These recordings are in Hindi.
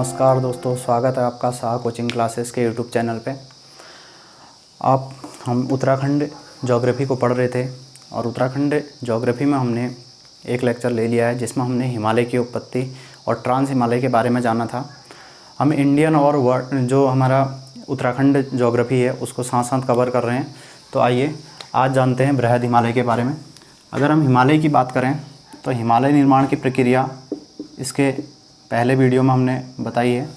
नमस्कार दोस्तों, स्वागत है आपका शाह कोचिंग क्लासेस के यूट्यूब चैनल पे। हम उत्तराखंड ज्योग्राफी को पढ़ रहे थे और उत्तराखंड ज्योग्राफी में हमने एक लेक्चर ले लिया है जिसमें हमने हिमालय की उत्पत्ति और ट्रांस हिमालय के बारे में जाना था। हम इंडियन और वर्ल्ड जो हमारा उत्तराखंड ज्योग्राफी है उसको साथ साथ कवर कर रहे हैं। तो आइए आज जानते हैं बृहद हिमालय के बारे में। अगर हम हिमालय की बात करें तो हिमालय निर्माण की प्रक्रिया इसके पहले वीडियो में हमने बताई है।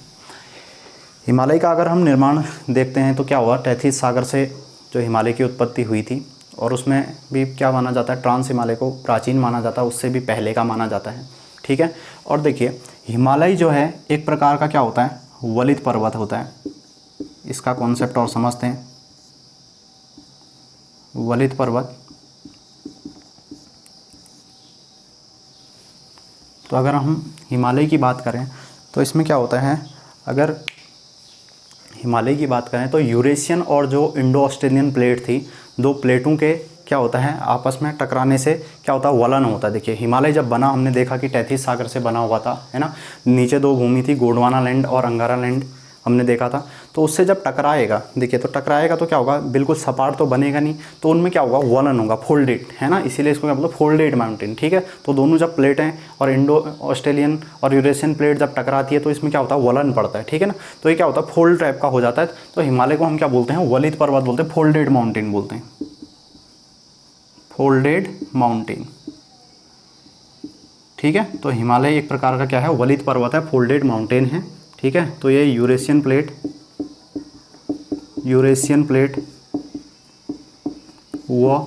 हिमालय का अगर हम निर्माण देखते हैं तो क्या हुआ, तैतीस सागर से जो हिमालय की उत्पत्ति हुई थी और उसमें भी क्या माना जाता है, ट्रांस हिमालय को प्राचीन माना जाता है, उससे भी पहले का माना जाता है। ठीक है। और देखिए हिमालय जो है एक प्रकार का क्या होता है, वलित पर्वत होता है। इसका कॉन्सेप्ट और समझते हैं। वलित पर्वत, तो अगर हम हिमालय की बात करें तो इसमें क्या होता है, अगर हिमालय की बात करें तो यूरेशियन और जो इंडो ऑस्ट्रेलियन प्लेट थी, दो प्लेटों के क्या होता है आपस में टकराने से क्या होता है, वलन होता है। देखिए हिमालय जब बना हमने देखा कि तैतीस सागर से बना हुआ था, है ना। नीचे दो भूमि थी, गोंडवाना लैंड और अंगारा लैंड हमने देखा था। तो उससे जब टकराएगा, देखिए तो टकराएगा तो क्या होगा, बिल्कुल सपाट तो बनेगा नहीं, तो उनमें क्या होगा, वलन होगा, फोल्डेड, है ना। इसीलिए इसको क्या बोलते हैं, फोल्डेड माउंटेन। ठीक है। तो दोनों जब प्लेटें और इंडो ऑस्ट्रेलियन और यूरेशियन प्लेट जब टकराती है तो इसमें क्या होता है, वलन पड़ता है। ठीक है ना। तो ये क्या होता है, फोल्ड टाइप का हो जाता है। तो हिमालय को हम क्या बोलते हैं, वलित पर्वत बोलते हैं, फोल्डेड माउंटेन बोलते हैं, फोल्डेड माउंटेन। ठीक है। तो हिमालय एक प्रकार का क्या है, वलित पर्वत है, फोल्डेड माउंटेन है। ठीक है। तो ये यूरेशियन प्लेट व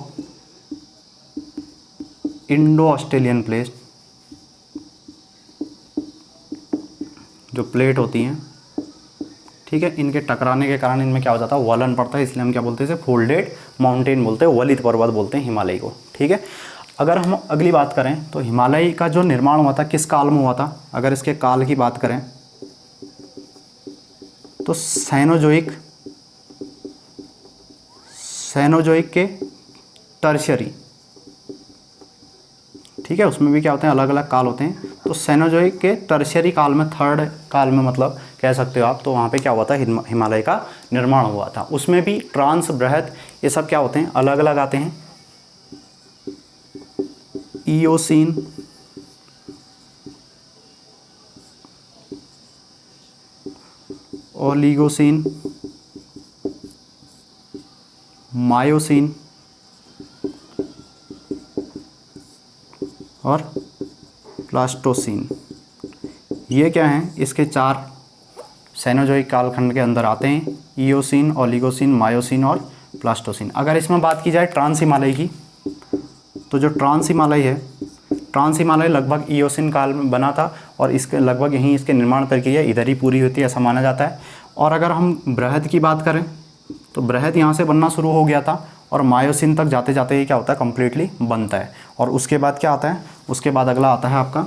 इंडो ऑस्ट्रेलियन प्लेट जो प्लेट होती हैं, ठीक है, इनके टकराने के कारण इनमें क्या हो जाता है, वलन पड़ता है। इसलिए हम क्या बोलते हैं, इसे फोल्डेड माउंटेन बोलते हैं, वलित पर्वत बोलते हैं हिमालय को। ठीक है। अगर हम अगली बात करें तो हिमालय का जो निर्माण हुआ था किस काल में हुआ था, अगर इसके काल की बात करें तो सेनोजोइक के टर्शियरी। ठीक है। उसमें भी क्या होते हैं, अलग अलग काल होते हैं। तो सेनोजोइक के टर्शियरी काल में, थर्ड काल में मतलब कह सकते हो आप, तो वहाँ पे क्या हुआ था, हिमालय का निर्माण हुआ था। उसमें भी ट्रांस, बृहद, ये सब क्या होते हैं, अलग अलग आते हैं। इयोसीन, ओलिगोसीन, मायोसीन और प्लास्टोसीन, ये क्या हैं, इसके चार सेनोजोइक कालखंड के अंदर आते हैं। इयोसीन, ओलिगोसीन, मायोसीन और प्लास्टोसीन। अगर इसमें बात की जाए ट्रांस हिमालय की, तो जो ट्रांस हिमालय है, ट्रांस हिमालय लगभग इयोसीन काल में बना था और इसके लगभग यहीं इसके निर्माण प्रक्रिया इधर ही पूरी होती है, ऐसा माना जाता है। और अगर हम बृहद की बात करें तो बृहद यहाँ से बनना शुरू हो गया था और मायोसीन तक जाते जाते ये क्या होता है, कम्प्लीटली बनता है। और उसके बाद क्या आता है, उसके बाद अगला आता है आपका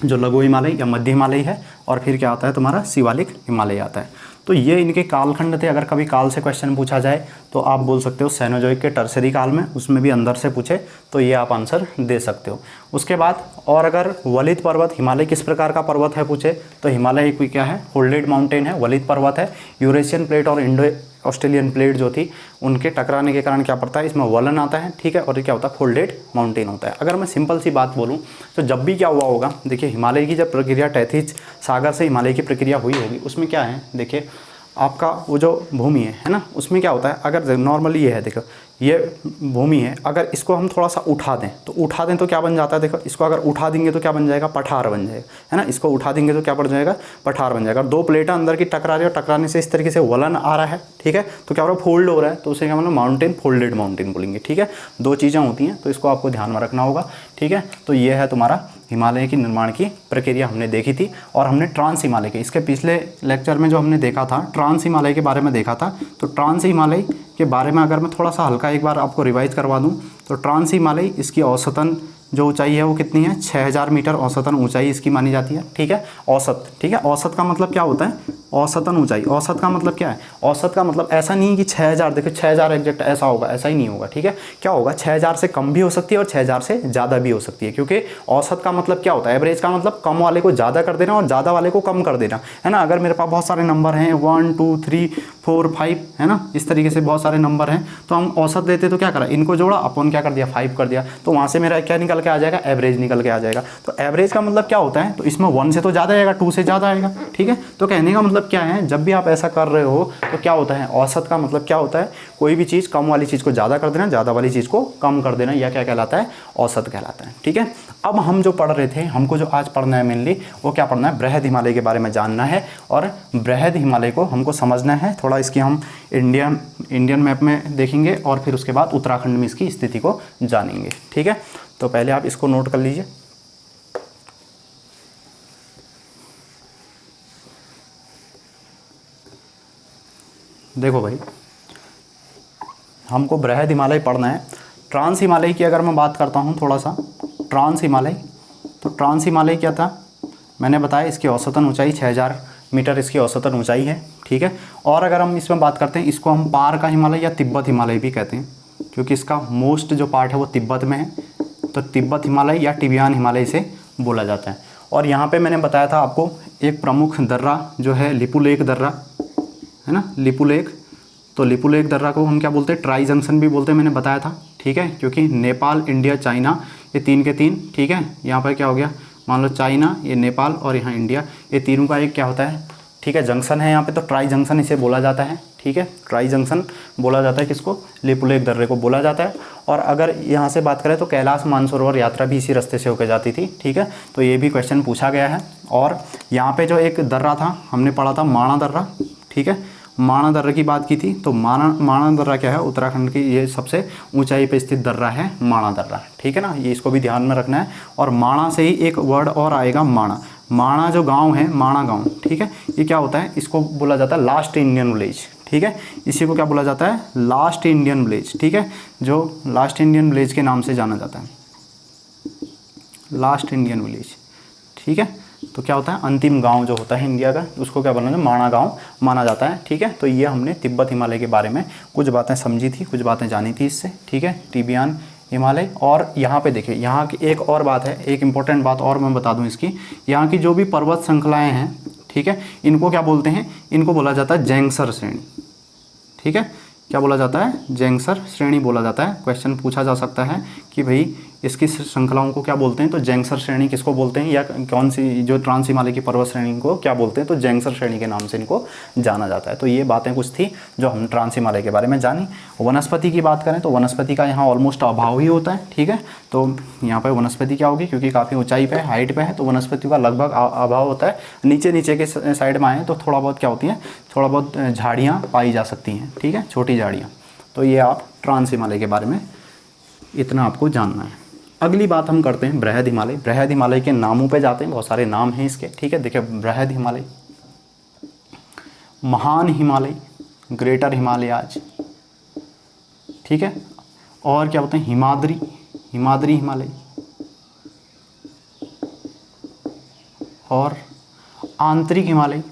जो लघु हिमालय या मध्य हिमालय है, और फिर क्या आता है तुम्हारा शिवालिक हिमालय आता है। तो ये इनके कालखंड थे। अगर कभी काल से क्वेश्चन पूछा जाए तो आप बोल सकते हो सेनोजोइक के टर्शरी काल में, उसमें भी अंदर से पूछे तो ये आप आंसर दे सकते हो। उसके बाद और अगर वलित पर्वत, हिमालय किस प्रकार का पर्वत है पूछे तो हिमालय एक क्या है, फोल्डेड माउंटेन है, वलित पर्वत है। यूरेशियन प्लेट और इंडो ऑस्ट्रेलियन प्लेट जो थी उनके टकराने के कारण क्या पड़ता है, इसमें वलन आता है। ठीक है। और ये क्या होता है, फोल्डेड माउंटेन होता है। अगर मैं सिंपल सी बात बोलूँ तो जब भी क्या हुआ होगा, देखिए हिमालय की जब प्रक्रिया तैतीस सागर से हिमालय की प्रक्रिया हुई होगी, उसमें क्या है, देखिए आपका वो जो भूमि है ना, उसमें क्या होता है, अगर नॉर्मली ये है, देखो ये भूमि है, अगर इसको हम थोड़ा सा उठा दें तो क्या बन जाता है, देखो इसको अगर उठा देंगे तो क्या बन जाएगा, पठार बन जाएगा, है ना। इसको उठा देंगे तो क्या बन जाएगा, पठार बन जाएगा। दो प्लेटें अंदर की टकरा रही है और टकराने से इस तरीके से वलन आ रहा है। ठीक है। तो क्या हो रहा है, फोल्ड हो रहा है, तो उसे क्या मतलब माउंटेन, फोल्डेड माउंटेन बोलेंगे। ठीक है। दो चीज़ें होती हैं तो इसको आपको ध्यान में रखना होगा। ठीक है। तो ये है तुम्हारा हिमालय की निर्माण की प्रक्रिया हमने देखी थी। और हमने ट्रांस हिमालय के, इसके पिछले लेक्चर में जो हमने देखा था ट्रांस हिमालय के बारे में देखा था। तो ट्रांस हिमालय के बारे में अगर मैं थोड़ा सा हल्का एक बार आपको रिवाइज करवा दूं तो ट्रांस हिमालय, इसकी औसतन जो ऊंचाई है वो कितनी है, 6000 मीटर औसतन ऊंचाई इसकी मानी जाती है। ठीक है। औसत, ठीक है। औसत का मतलब क्या होता है, औसतन ऊंचाई, औसत का मतलब क्या है, औसत का मतलब ऐसा नहीं है कि 6000, देखो 6000 एग्जैक्ट ऐसा होगा, ऐसा ही नहीं होगा, ठीक है। क्या होगा, 6000 से कम भी हो सकती है और 6000 से ज़्यादा भी हो सकती है, क्योंकि औसत का मतलब क्या होता है, एवरेज का मतलब कम वाले को ज़्यादा कर देना और ज़्यादा वाले को कम कर देना, है ना। अगर मेरे पास बहुत सारे नंबर हैं 1 2 3 4 5, है ना, इस तरीके से बहुत सारे नंबर हैं, तो हम औसत लेते तो क्या करा, इनको जोड़ा, अपन क्या कर दिया 5 कर दिया, तो वहाँ से मेरा क्या निकल के आ जाएगा, एवरेज निकल के आ जाएगा। तो एवरेज का मतलब क्या होता है, तो इसमें 1 से तो ज़्यादा आएगा, 2 से ज़्यादा आएगा, ठीक है। तो कहने का मतलब क्या है, जब भी आप ऐसा कर रहे हो तो क्या होता है, औसत का मतलब क्या होता है, कोई भी चीज़ कम वाली चीज़ को ज़्यादा कर देना, ज़्यादा वाली चीज़ को कम कर देना, यह क्या कहलाता है, औसत कहलाता है, ठीक है। अब हम जो पढ़ रहे थे, हमको जो आज पढ़ना है मेनली वो क्या पढ़ना है, बृहद हिमालय के बारे में जानना है, और बृहद हिमालय को हमको समझना है थोड़ा, इसकी हम इंडियन मैप में देखेंगे और फिर उसके बाद उत्तराखंड में इसकी स्थिति को जानेंगे, ठीक है। तो पहले आप इसको नोट कर लीजिए। देखो भाई, हमको बृहद हिमालय पढ़ना है। ट्रांस हिमालय की अगर मैं बात करता हूँ थोड़ा सा, ट्रांस हिमालय, तो ट्रांस हिमालय क्या था, मैंने बताया इसकी औसतन ऊंचाई 6000 मीटर इसकी औसतन ऊंचाई है, ठीक है। और अगर हम इसमें बात करते हैं, इसको हम पार का हिमालय या तिब्बत हिमालय भी कहते हैं, क्योंकि इसका मोस्ट जो पार्ट है वो तिब्बत में है, तो तिब्बत हिमालय या टिबियान हिमालय से बोला जाता है। और यहाँ पे मैंने बताया था आपको एक प्रमुख दर्रा जो है लिपुलेख दर्रा, है ना, लिपुलेख, तो लिपुलेख दर्रा को हम क्या बोलते हैं, ट्राई जंक्शन भी बोलते हैं, मैंने बताया था, ठीक है, क्योंकि नेपाल, इंडिया, चाइना, ये 3 के 3, ठीक है। यहाँ पर क्या हो गया, मान लो चाइना, ये नेपाल और यहाँ इंडिया, ये तीनों का एक क्या होता है, ठीक है, जंक्शन है यहाँ पे, तो ट्राई जंक्शन इसे बोला जाता है, ठीक है। ट्राई जंक्शन बोला जाता है किसको, लिपुलेख दर्रे को बोला जाता है। और अगर यहाँ से बात करें तो कैलाश मानसरोवर यात्रा भी इसी रास्ते से होकर जाती थी, ठीक है। तो ये भी क्वेश्चन पूछा गया है। और यहाँ पे जो एक दर्रा था हमने पढ़ा था माणा दर्रा, ठीक है, माणा दर्रा की बात की थी, तो माणा दर्रा क्या है, उत्तराखंड की ये सबसे ऊंचाई पे स्थित दर्रा है माणा दर्रा, ठीक है ना, ये इसको भी ध्यान में रखना है। और माणा से ही एक वर्ड और आएगा माणा, माणा जो गांव है, माणा गांव, ठीक है, ये क्या होता है, इसको बोला जाता है लास्ट इंडियन विलेज, ठीक है, इसी को क्या बोला जाता है, लास्ट इंडियन विलेज, ठीक है, जो लास्ट इंडियन विलेज के नाम से जाना जाता है, लास्ट इंडियन विलेज, ठीक है। तो क्या होता है, अंतिम गांव जो होता है इंडिया का, उसको क्या बोलना है, माणा गांव माना जाता है, ठीक है। तो ये हमने तिब्बत हिमालय के बारे में कुछ बातें समझी थी, कुछ बातें जानी थी इससे, ठीक है, टिबियान हिमालय। और यहाँ पे देखिए, यहाँ की एक और बात है, एक इंपॉर्टेंट बात और मैं बता दूँ इसकी, यहाँ की जो भी पर्वत श्रृंखलाएँ हैं, ठीक है, इनको क्या बोलते हैं, इनको बोला जाता है जैंगसर श्रेणी, ठीक है, क्या बोला जाता है, जैंगसर श्रेणी बोला जाता है। क्वेश्चन पूछा जा सकता है कि भाई इसकी श्रृंखलाओं को क्या बोलते हैं, तो जैंगसर श्रेणी किसको बोलते हैं, या कौन सी जो ट्रांस हिमालय की पर्वत श्रेणी को क्या बोलते हैं, तो जैंगसर श्रेणी के नाम से इनको जाना जाता है। तो ये बातें कुछ थी जो हम ट्रांस हिमालय के बारे में जानी। वनस्पति की बात करें तो वनस्पति का यहाँ ऑलमोस्ट अभाव ही होता है, ठीक है। तो यहाँ पर वनस्पति क्या होगी, क्योंकि काफ़ी ऊंचाई पे हाइट पे है, तो वनस्पति का लगभग अभाव होता है। नीचे के साइड में आए तो थोड़ा बहुत क्या होती है, थोड़ा बहुत झाड़ियाँ पाई जा सकती हैं, ठीक है, छोटी झाड़ियाँ। तो ये आप ट्रांस हिमालय के बारे में इतना आपको जानना है। अगली बात हम करते हैं बृहद हिमालय। बृहद हिमालय के नामों पे जाते हैं, बहुत सारे नाम हैं इसके, ठीक है। देखिए, बृहद हिमालय, महान हिमालय, ग्रेटर हिमालयाज, ठीक है। और क्या बोलते हैं, हिमाद्री, हिमाद्री हिमालय, और आंतरिक हिमालय,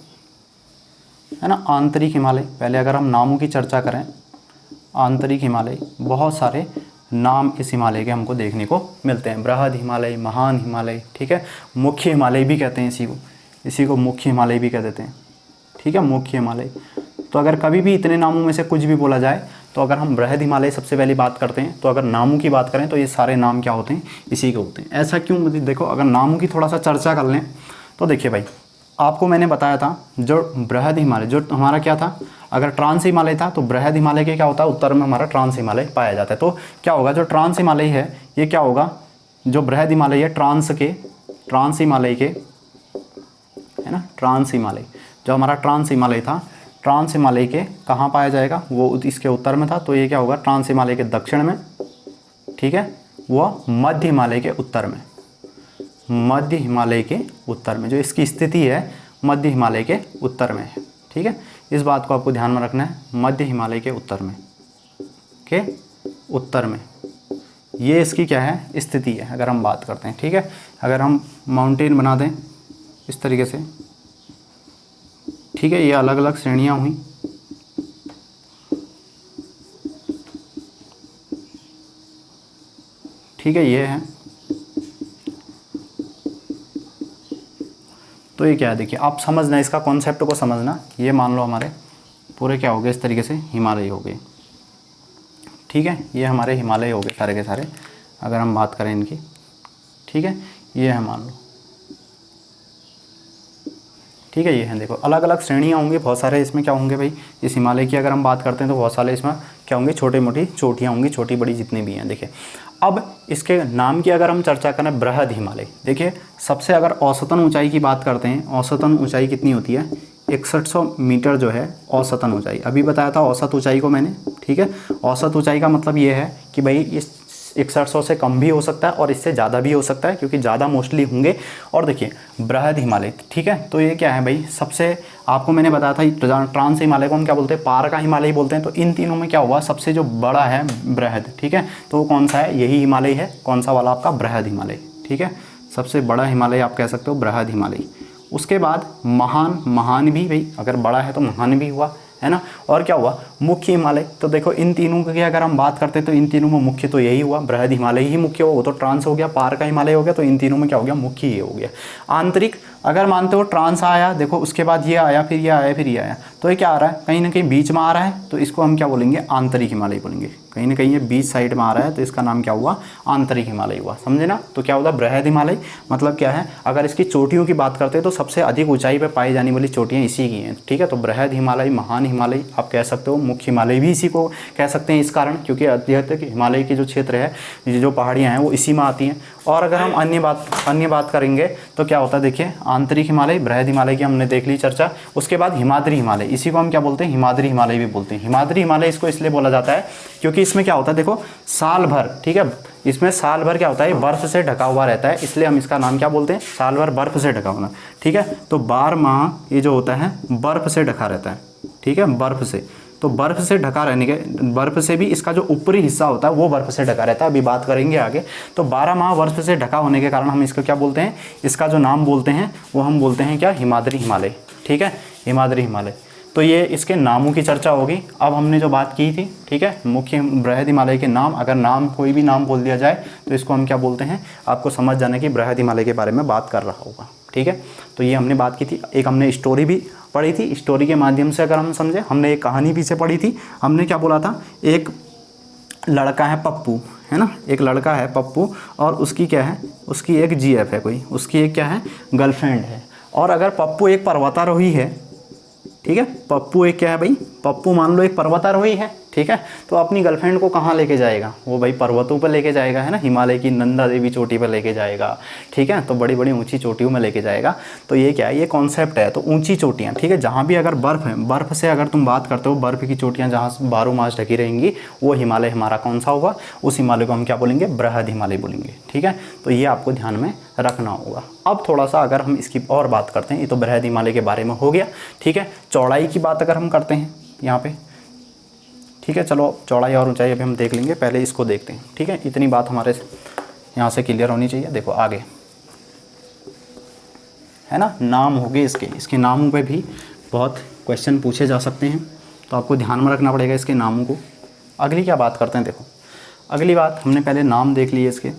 है ना, आंतरिक हिमालय। पहले अगर हम नामों की चर्चा करें, आंतरिक हिमालय, बहुत सारे नाम इस हिमालय के हमको देखने को मिलते हैं, बृहद हिमालय, महान हिमालय, ठीक है। मुख्य हिमालय भी कहते हैं इसी को मुख्य हिमालय भी कह देते हैं, ठीक है, मुख्य हिमालय। तो अगर कभी भी इतने नामों में से कुछ भी बोला जाए, तो अगर हम बृहद हिमालय सबसे पहली बात करते हैं, तो अगर नामों की बात करें तो ये सारे नाम क्या होते हैं, इसी के होते हैं। ऐसा क्यों, देखो अगर नामों की थोड़ा सा चर्चा कर लें तो देखिए भाई, आपको मैंने बताया था जो बृहद हिमालय जो हमारा क्या था, अगर ट्रांस हिमालय था तो बृहद हिमालय के क्या होता है, उत्तर में हमारा ट्रांस हिमालय पाया जाता है। तो क्या होगा, जो ट्रांस हिमालय है ये क्या होगा, जो बृहद हिमालय है ट्रांस हिमालय के, है ना, ट्रांस हिमालय जो हमारा ट्रांस हिमालय था, ट्रांस हिमालय के कहाँ पाया जाएगा, वो इसके उत्तर में था। तो ये क्या होगा, ट्रांस हिमालय के दक्षिण में, ठीक है, वह मध्य हिमालय के उत्तर में, मध्य हिमालय के उत्तर में जो इसकी स्थिति है मध्य हिमालय के उत्तर में है, ठीक है। इस बात को आपको ध्यान में रखना है, मध्य हिमालय के उत्तर में, के उत्तर में ये इसकी क्या है, स्थिति है, अगर हम बात करते हैं, ठीक है। अगर हम माउंटेन बना दें इस तरीके से, ठीक है, ये अलग अलग श्रेणियाँ हुई। ठीक है, ये है। तो ये क्या है, देखिए आप समझना, इसका कॉन्सेप्ट को समझना। ये मान लो हमारे पूरे क्या हो गए, इस तरीके से हिमालय हो गए। ठीक है, ये हमारे हिमालय हो गए सारे के सारे, अगर हम बात करें इनकी। ठीक है, ये है मान लो। ठीक है, ये हैं, देखो अलग अलग श्रेणियाँ होंगी, बहुत सारे इसमें क्या होंगे भाई, इस हिमालय की अगर हम बात करते हैं तो बहुत सारे इसमें क्या होंगे, छोटे मोटी चोटियाँ होंगी, छोटी बड़ी जितनी भी हैं। देखिए अब इसके नाम की अगर हम चर्चा करें, बृहद हिमालय। देखिए सबसे अगर औसतन ऊंचाई की बात करते हैं, औसतन ऊंचाई कितनी होती है, 6100 मीटर जो है औसतन ऊंचाई। अभी बताया था औसत ऊंचाई को मैंने। ठीक है, औसत ऊंचाई का मतलब ये है कि भाई इस 6100 से कम भी हो सकता है और इससे ज़्यादा भी हो सकता है, क्योंकि ज़्यादा मोस्टली होंगे। और देखिए बृहद हिमालय, ठीक है, तो ये क्या है भाई, सबसे आपको मैंने बताया था ट्रांस हिमालय को हम क्या बोलते हैं, पार का हिमालय बोलते हैं। तो इन तीनों में क्या हुआ, सबसे जो बड़ा है बृहद। ठीक है, तो वो कौन सा है, यही हिमालय है। कौन सा वाला आपका, बृहद हिमालय। ठीक है, सबसे बड़ा हिमालय आप कह सकते हो बृहद हिमालय। उसके बाद महान, महान भी भाई अगर बड़ा है तो महान भी हुआ, है ना। और क्या हुआ, मुख्य हिमालय। तो देखो इन तीनों की अगर हम बात करते हैं तो इन तीनों में मुख्य तो यही हुआ, बृहद हिमालय ही मुख्य हो। वो तो ट्रांस हो गया, पार का हिमालय हो गया। तो इन तीनों में क्या हो गया, मुख्य ये हो गया। आंतरिक अगर मानते हो, ट्रांस आया, देखो उसके बाद ये आया, फिर ये आया, फिर ये आया, तो ये क्या आ रहा है, कहीं ना कहीं बीच में आ रहा है, तो इसको हम क्या बोलेंगे, आंतरिक हिमालय बोलेंगे। कहीं ना कहीं ये बीच साइड में आ रहा है, तो इसका नाम क्या हुआ, आंतरिक हिमालय हुआ। समझे ना। तो क्या होता है बृहद हिमालय, मतलब क्या है, अगर इसकी चोटियों की बात करते हैं तो सबसे अधिक ऊंचाई पर पाई जाने वाली चोटियाँ इसी की हैं। ठीक है, तो बृहद हिमालय, महान हिमालय आप कह सकते हो, मुख्य हिमालय भी इसी को कह सकते हैं इस कारण, क्योंकि अधिकतर हिमालय की जो क्षेत्र है, जो पहाड़ियाँ हैं वो इसी में आती हैं। और अगर हम अन्य बात करेंगे तो क्या होता है, देखिए आंतरिक हिमालय, बृहद हिमालय की हमने देख ली चर्चा। उसके बाद हिमाद्री हिमालय, इसी को हम क्या बोलते हैं, हिमाद्री हिमालय भी बोलते हैं। हिमाद्री हिमालय इसको इसलिए बोला जाता है क्योंकि इसमें क्या होता है, देखो साल भर, ठीक है, इसमें साल भर क्या होता है, बर्फ से ढका हुआ रहता है, इसलिए हम इसका नाम क्या बोलते हैं, साल भर बर्फ से ढका होना। ठीक है, तो 12 माह ये जो होता है बर्फ से ढका रहता है। ठीक है, बर्फ से, तो बर्फ़ से ढका रहने के, बर्फ़ से भी इसका जो ऊपरी हिस्सा होता है वो बर्फ़ से ढका रहता है, अभी बात करेंगे आगे। तो 12 माह बर्फ़ से ढका होने के कारण हम इसको क्या बोलते हैं, इसका जो नाम बोलते हैं वो हम बोलते हैं क्या, हिमाद्री हिमालय। ठीक है, हिमाद्री हिमालय। तो ये इसके नामों की चर्चा होगी। अब हमने जो बात की थी, ठीक है, मुख्य बृहद हिमालय के नाम, अगर नाम कोई भी नाम बोल दिया जाए तो इसको हम क्या बोलते हैं, आपको समझ जाना कि बृहद हिमालय के बारे में बात कर रहा होगा। ठीक है, तो ये हमने बात की थी। एक हमने स्टोरी भी पढ़ी थी, स्टोरी के माध्यम से अगर हम समझे, हमने एक कहानी पीछे पढ़ी थी। हमने क्या बोला था, एक लड़का है पप्पू, है ना, एक लड़का है पप्पू, और उसकी क्या है, उसकी एक जीएफ है कोई, उसकी एक क्या है, गर्लफ्रेंड है। और अगर पप्पू एक पर्वतारोही है, ठीक है, पप्पू एक क्या है भाई, पप्पू मान लो एक पर्वतारोही है, ठीक है, तो अपनी गर्लफ्रेंड को कहाँ लेके जाएगा, वो भाई पर्वतों पर लेके जाएगा, है ना, हिमालय की नंदा देवी चोटी पर लेके जाएगा। ठीक है, तो बड़ी बड़ी ऊंची चोटियों में लेके जाएगा। तो ये क्या है, ये कॉन्सेप्ट है। तो ऊंची चोटियाँ, ठीक है, जहाँ भी अगर बर्फ़ है, बर्फ़ से अगर तुम बात करते हो, बर्फ़ की चोटियाँ जहाँ 12 मास ढकी रहेंगी, वो हिमालय हमारा कौन सा होगा, उस हिमालय को हम क्या बोलेंगे, बृहद हिमालय बोलेंगे। ठीक है, तो ये आपको ध्यान में रखना होगा। अब थोड़ा सा अगर हम इसकी और बात करते हैं, ये तो बृहद हिमालय के बारे में हो गया। ठीक है, चौड़ाई की बात अगर हम करते हैं यहाँ पे, ठीक है, चलो चौड़ाई और ऊंचाई अभी हम देख लेंगे, पहले इसको देखते हैं। ठीक है, इतनी बात हमारे यहाँ से क्लियर होनी चाहिए। देखो आगे है ना, नाम हो गए इसके नामों पे भी बहुत क्वेश्चन पूछे जा सकते हैं, तो आपको ध्यान में रखना पड़ेगा इसके नामों को। अगली क्या बात करते हैं, देखो अगली बात, हमने पहले नाम देख लिए इसके,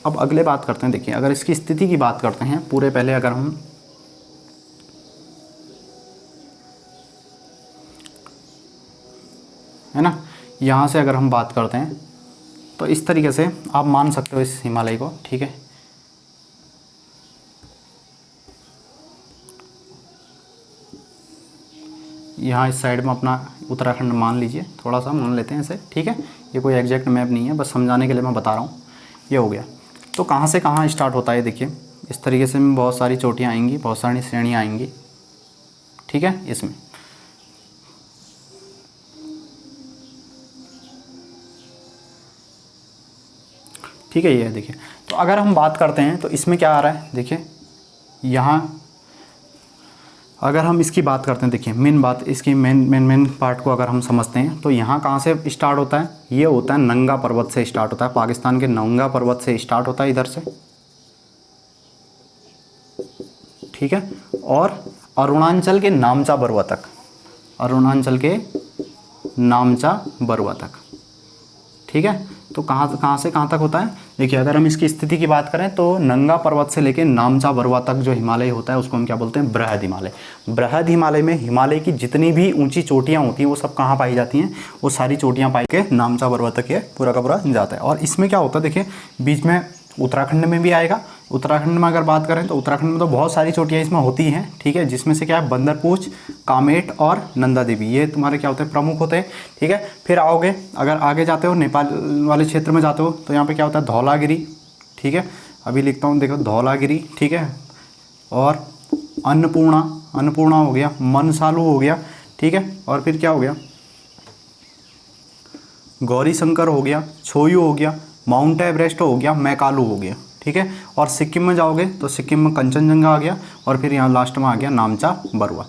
अब अगले बात करते हैं। देखिए अगर इसकी स्थिति की बात करते हैं पूरे, पहले अगर हम है ना, यहाँ से अगर हम बात करते हैं तो इस तरीके से आप मान सकते हो इस हिमालय को। ठीक है, यहाँ इस साइड में अपना उत्तराखंड मान लीजिए, थोड़ा सा मान लेते हैं इसे। ठीक है, ये कोई एग्जैक्ट मैप नहीं है, बस समझाने के लिए मैं बता रहा हूँ। ये हो गया। तो कहाँ से कहाँ स्टार्ट होता है, देखिए इस तरीके से बहुत सारी चोटियाँ आएंगी, बहुत सारी श्रेणियाँ आएंगी। ठीक है, इसमें ठीक है, ये है देखिए। तो अगर हम बात करते हैं तो इसमें क्या आ रहा है, देखिए यहाँ अगर हम इसकी बात करते हैं, देखिए मेन बात इसकी मेन पार्ट को अगर हम समझते हैं तो यहाँ कहाँ से स्टार्ट होता है, ये होता है नंगा पर्वत से स्टार्ट होता है, पाकिस्तान के नंगा पर्वत से स्टार्ट होता है इधर से। ठीक है, और अरुणाचल के नामचा बरवा तक, अरुणाचल के नामचा बरवा तक, ठीक है। तो कहाँ से कहाँ तक होता है, देखिए अगर हम इसकी स्थिति की बात करें तो नंगा पर्वत से लेकर नामचा बरवा तक जो हिमालय होता है उसको हम क्या बोलते हैं, बृहद हिमालय। बृहद हिमालय में हिमालय की जितनी भी ऊंची चोटियाँ होती हैं वो सब कहाँ पाई जाती हैं, वो सारी चोटियाँ पाई के नामचा बरवा तक ये पूरा का पूरा जाता है। और इसमें क्या होता है, देखिए बीच में उत्तराखंड में भी आएगा। उत्तराखंड में अगर बात करें तो उत्तराखंड में तो बहुत सारी चोटियाँ इसमें होती हैं, ठीक है, जिसमें से क्या है बंदरपूछ, कामेट और नंदा देवी, ये तुम्हारे क्या होते हैं, प्रमुख होते हैं, ठीक है। फिर आओगे, अगर आगे जाते हो नेपाल वाले क्षेत्र में जाते हो तो यहाँ पे क्या होता है, धौलागिरी, ठीक है, अभी लिखता हूँ देखो, धौलागिरी, ठीक है, और अन्नपूर्णा, अन्नपूर्णा हो गया, मनसालू हो गया, ठीक है, और फिर क्या हो गया, गौरी शंकर हो गया, छोयू हो गया, माउंट एवरेस्ट हो गया, मैकालू हो गया, ठीक है। और सिक्किम में जाओगे तो सिक्किम में कंचनजंगा आ गया, और फिर यहाँ लास्ट में आ गया नामचा बरवा।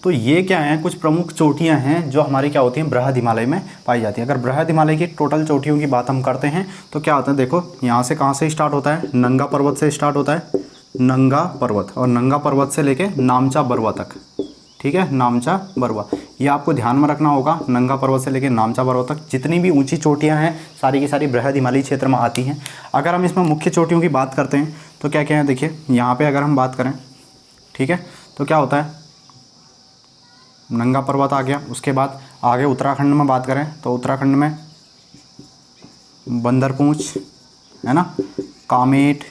तो ये क्या है, कुछ प्रमुख चोटियाँ हैं जो हमारी क्या होती हैं, बृहद हिमालय में पाई जाती है। अगर बृहद हिमालय की टोटल चोटियों की बात हम करते हैं तो क्या होता है, देखो यहाँ से कहाँ से स्टार्ट होता है, नंगा पर्वत से स्टार्ट होता है, नंगा पर्वत, और नंगा पर्वत से लेके नामचा बरवा तक, ठीक है, नामचा बरवा, ये आपको ध्यान में रखना होगा। नंगा पर्वत से लेकर नामचा पर्वत तक जितनी भी ऊंची चोटियां हैं सारी की सारी बृहद हिमालयी क्षेत्र में आती हैं। अगर हम इसमें मुख्य चोटियों की बात करते हैं तो क्या क्या है, देखिए यहाँ पे अगर हम बात करें, ठीक है, तो क्या होता है, नंगा पर्वत आ गया। उसके बाद आगे उत्तराखंड में बात करें तो उत्तराखंड में बंदरपूछ है ना, कामेट,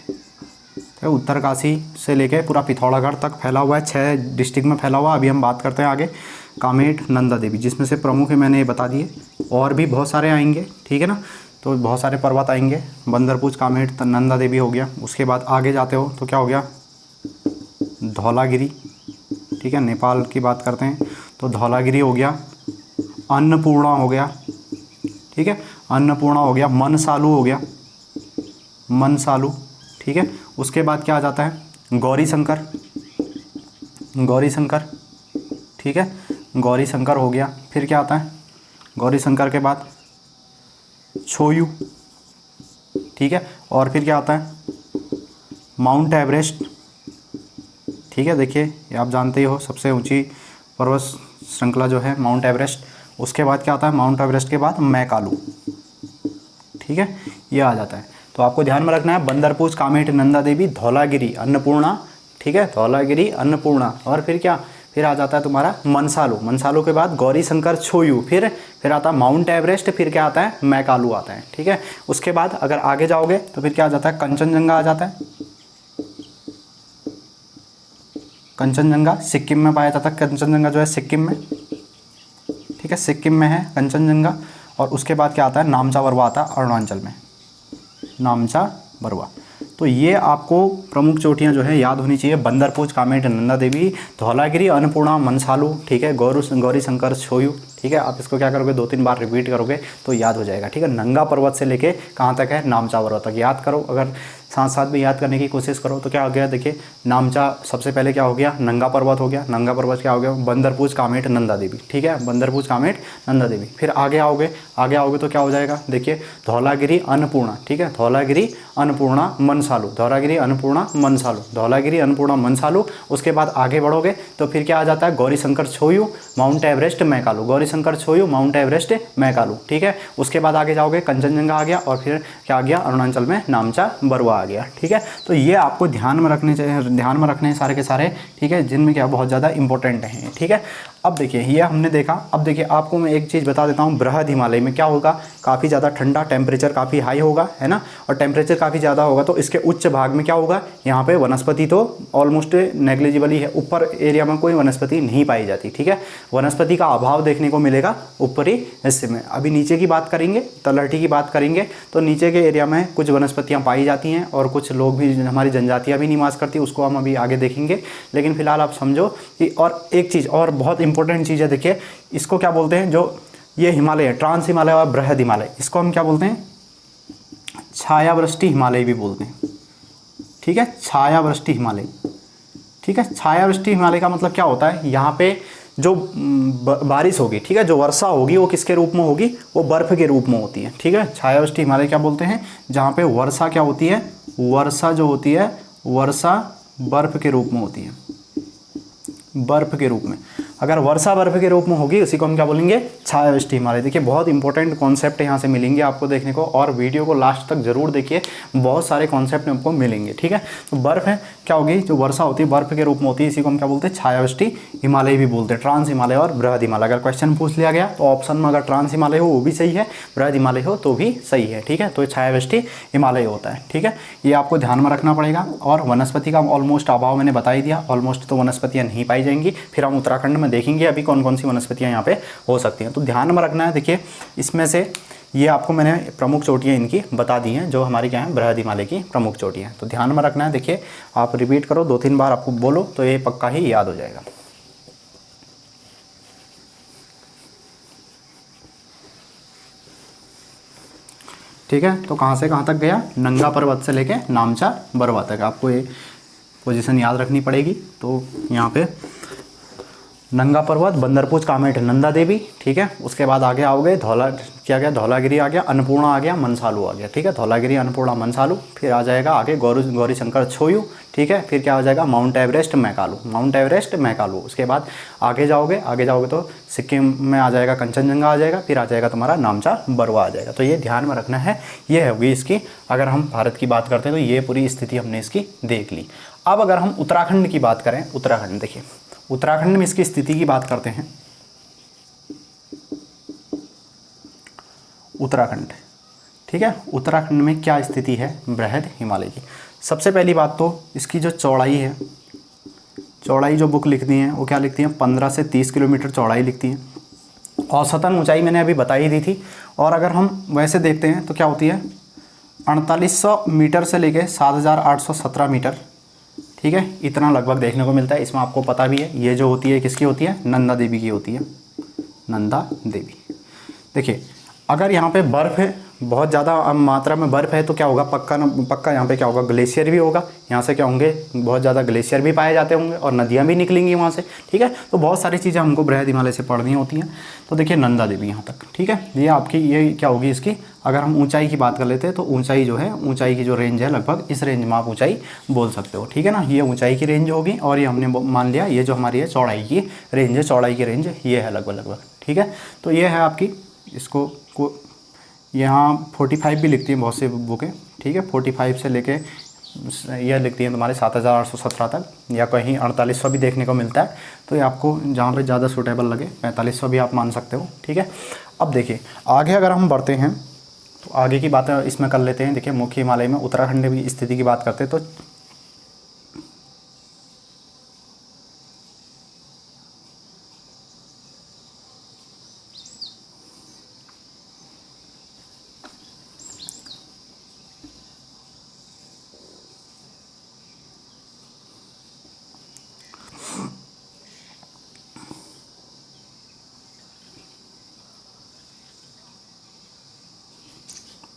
उत्तरकाशी से लेके पूरा पिथौरागढ़ तक फैला हुआ है, 6 डिस्ट्रिक्ट में फैला हुआ है। अभी हम बात करते हैं आगे कामेट, नंदा देवी, जिसमें से प्रमुख है मैंने ये बता दिए, और भी बहुत सारे आएंगे, ठीक है ना, तो बहुत सारे पर्वत आएंगे, बंदरपूछ, कामेट, नंदा देवी हो गया। उसके बाद आगे जाते हो तो क्या हो गया, धौलागिरी, ठीक है, नेपाल की बात करते हैं तो धौलागिरी हो गया, अन्नपूर्णा हो गया, ठीक है, अन्नपूर्णा हो गया, मनसालू हो गया, मनसालू, ठीक है। उसके बाद क्या आ जाता है, गौरी शंकर, गौरी शंकर, ठीक है, गौरी शंकर हो गया। फिर क्या आता है, गौरी शंकर के बाद छोयू, ठीक है, और फिर क्या आता है, माउंट एवरेस्ट, ठीक है, देखिए ये आप जानते ही हो सबसे ऊंची पर्वत श्रृंखला जो है माउंट एवरेस्ट। उसके बाद क्या आता है, माउंट एवरेस्ट के बाद मैकालू, ठीक है, ये आ जाता है। तो आपको ध्यान में रखना है बंदरपूछ, कामेट, नंदा देवी, धौलागिरी, अन्नपूर्णा, ठीक है, धौलागिरी, अन्नपूर्णा, और फिर क्या, फिर आ जाता है तुम्हारा मनसालू, मनसालू के बाद गौरी शंकर, छोयू, फिर आता है माउंट एवरेस्ट, फिर क्या आता है, मैकालू आता है, ठीक है। उसके बाद अगर आगे जाओगे तो फिर क्या आ जाता है, कंचनजंगा आ जाता है, कंचनजंगा सिक्किम में पाया जाता है, कंचनजंगा जो है सिक्किम में, ठीक है, सिक्किम में है कंचनजंगा। और उसके बाद क्या आता है, नामचा बरवा आता है अरुणाचल में, नामचा बरवा। तो ये आपको प्रमुख चोटियां जो है याद होनी चाहिए, बंदरपूछ, कामेट, नंदा देवी, धौलागिरी, अन्नपूर्णा, मनसालू, ठीक है, गौरी शंकर, छोयू, ठीक है। आप इसको क्या करोगे, 2-3 बार रिपीट करोगे तो याद हो जाएगा, ठीक है। नंगा पर्वत से लेके कहाँ तक है, नामचा बरवा तक याद करो। अगर साथ साथ में याद करने की कोशिश करो तो क्या हो गया, देखिए नामचा सबसे पहले क्या हो गया, नंगा पर्वत हो गया, नंगा पर्वत क्या हो गया, बंदरपूछ, कामेट, नंदा देवी, ठीक है, बंदरपूछ, कामेट, नंदा देवी। फिर आगे आओगे तो क्या हो जाएगा, देखिए धौलागिरी, अन्नपूर्णा, ठीक है, धौलागिरी, अन्नपूर्णा, मनसालू, धौलागिरी, अन्नपूर्णा, मनसालू, धौलागिरी, अन्नपूर्णा, मनसालू। उसके बाद आगे बढ़ोगे तो फिर क्या आ जाता है, Gauri Shankar, Cho Oyu, Mount Everest, Makalu, Gauri Shankar, Cho Oyu, Mount Everest, Makalu, ठीक है। उसके बाद आगे जाओगे कंचनजंगा आ गया, और फिर क्या आ गया, अरुणाचल में नामचा बरवा आ गया, ठीक है। तो ये आपको ध्यान में रखने हैं सारे के सारे, ठीक है, जिनमें क्या बहुत ज़्यादा इंपॉर्टेंट हैं, ठीक है। अब देखिए ये हमने देखा। अब देखिए आपको मैं एक चीज़ बता देता हूँ, बृहद हिमालय में क्या होगा, काफ़ी ज़्यादा ठंडा, टेम्परेचर काफ़ी हाई होगा, है ना, और टेम्परेचर काफ़ी ज़्यादा होगा तो इसके उच्च भाग में क्या होगा, यहाँ पे वनस्पति तो ऑलमोस्ट नेग्लिजिबल ही है, ऊपर एरिया में कोई वनस्पति नहीं पाई जाती, ठीक है, वनस्पति का अभाव देखने को मिलेगा ऊपरी हिस्से में। अभी नीचे की बात करेंगे, तलहटी की बात करेंगे तो नीचे के एरिया में कुछ वनस्पतियाँ पाई जाती हैं और कुछ लोग भी, हमारी जनजातियाँ भी निवास करती, उसको हम अभी आगे देखेंगे। लेकिन फिलहाल आप समझो कि, और एक चीज़ और बहुत इंपॉर्टेंट चीज़ है, देखिए इसको क्या बोलते हैं, जो ये हिमालय है, ट्रांस हिमालय और बृहद हिमालय, इसको हम क्या बोलते हैं, छायावृष्टि हिमालय भी बोलते हैं, ठीक है, छायावृष्टि हिमालय, ठीक है। छायावृष्टि हिमालय का मतलब क्या होता है, यहाँ पे जो बारिश होगी, ठीक है, जो वर्षा होगी वो किसके रूप में होगी, वो बर्फ़ के रूप में होती है, ठीक है। छायावृष्टि हिमालय क्या बोलते हैं, जहाँ पे वर्षा क्या होती है, वर्षा जो होती है, वर्षा बर्फ़ के रूप में होती है, बर्फ़ के रूप में। अगर वर्षा बर्फ़ के रूप में होगी उसी को हम क्या बोलेंगे, छायावृष्टि हिमालय। देखिए बहुत इंपॉर्टेंट कॉन्सेप्ट यहाँ से मिलेंगे आपको देखने को, और वीडियो को लास्ट तक जरूर देखिए, बहुत सारे कॉन्सेप्ट आपको मिलेंगे। ठीक है, तो बर्फ़ है क्या होगी, जो वर्षा होती है बर्फ़ के रूप में होती है, इसी को हम क्या बोलते हैं, छायावृष्टि हिमालय भी बोलते हैं। ट्रांस हिमालय और बृहद हिमालय, अगर क्वेश्चन पूछ लिया गया तो ऑप्शन में अगर ट्रांस हिमालय हो वो भी सही है, बृहद हिमालय हो तो भी सही है। ठीक है, तो छायावृष्टि हिमालय होता है। ठीक है, ये आपको ध्यान में रखना पड़ेगा। और वनस्पति का ऑलमोस्ट अभाव मैंने बता ही दिया, ऑलमोस्ट तो वनस्पतियाँ नहीं पाई जाएंगी। फिर हम उत्तराखंड में देखेंगे अभी कौन कौन सी वनस्पतियाँ यहाँ पे हो सकती हैं, तो ध्यान में रखना है। देखिए इसमें से ये आपको मैंने प्रमुख चोटियाँ इनकी बता दी हैं, जो हमारी क्या है, बृहद हिमालय की प्रमुख चोटियाँ हैं। तो ध्यान में रखना है। देखिए आप रिपीट करो, 2-3 बार आपको बोलो तो ये पक्का ही याद हो जाएगा। ठीक है, तो कहाँ से कहाँ तक गया, नंगा पर्वत से लेके नामचा बरवा तक आपको ये पोजीशन याद रखनी पड़ेगी। तो यहाँ पे नंगा पर्वत, बंदरपूछ, कामेट, नंदा देवी। ठीक है, उसके बाद आगे आओगे धौला, क्या गया, धौलागिरी आ गया, अन्नपूर्णा आ गया, मनसालू आ गया। ठीक है, धौलागिरी, अन्नपूर्णा, मनसालू। फिर आ जाएगा आगे गौरी शंकर, छोयू। ठीक है, फिर क्या हो जाएगा, माउंट एवरेस्ट, मैकालू, माउंट एवरेस्ट, मैकालू। उसके बाद आगे जाओगे तो सिक्किम में आ जाएगा, कंचनजंगा आ जाएगा, फिर आ जाएगा तुम्हारा नामचा बरवा आ जाएगा। तो ये ध्यान में रखना है। ये होगी इसकी, अगर हम भारत की बात करते हैं तो ये पूरी स्थिति हमने इसकी देख ली। अब अगर हम उत्तराखंड की बात करें, उत्तराखंड देखिए, उत्तराखंड में इसकी स्थिति की बात करते हैं। उत्तराखंड, ठीक है, उत्तराखंड में क्या स्थिति है बृहद हिमालय की। सबसे पहली बात तो इसकी जो चौड़ाई है, चौड़ाई जो बुक लिखती हैं वो क्या लिखती हैं, 15 से 30 किलोमीटर चौड़ाई लिखती हैं। औसतन ऊंचाई मैंने अभी बता ही दी थी। और अगर हम वैसे देखते हैं तो क्या होती है, 4800 मीटर से लेके 7817 मीटर। ठीक है, इतना लगभग देखने को मिलता है। इसमें आपको पता भी है ये जो होती है किसकी होती है, नंदा देवी की होती है, नंदा देवी। देखिए अगर यहाँ पे बर्फ़ है, बहुत ज़्यादा मात्रा में बर्फ़ है तो क्या होगा, पक्का यहाँ पे क्या होगा, ग्लेशियर भी होगा। यहाँ से क्या होंगे, बहुत ज़्यादा ग्लेशियर भी पाए जाते होंगे और नदियाँ भी निकलेंगी वहाँ से। ठीक है, तो बहुत सारी चीज़ें हमको बृहद हिमालय से पढ़नी होती हैं। तो देखिए नंदा देवी यहाँ तक। ठीक है, ये आपकी ये क्या होगी इसकी, अगर हम ऊंचाई की बात कर लेते हैं तो ऊंचाई जो है, ऊंचाई की जो रेंज है लगभग इस रेंज में आप ऊंचाई बोल सकते हो। ठीक है ना, ये ऊंचाई की रेंज होगी। और ये हमने मान लिया ये जो हमारी है चौड़ाई की रेंज है, चौड़ाई की रेंज ये है लगभग। ठीक है, तो ये है आपकी, इसको यहाँ 45 भी लिखती हैं बहुत सी बुकें। ठीक है, 45 से लेके यह लिखती हैं तुम्हारे 7817 तक, या कहीं 4800 भी देखने को मिलता है। तो ये आपको जहाँ पे ज़्यादा सूटेबल लगे 4500 भी आप मान सकते हो। ठीक है, अब देखिए आगे अगर हम बढ़ते हैं तो आगे की बातें इसमें कर लेते हैं। देखिए मुख्य हिमालय में उत्तराखंड की स्थिति की बात करते हैं तो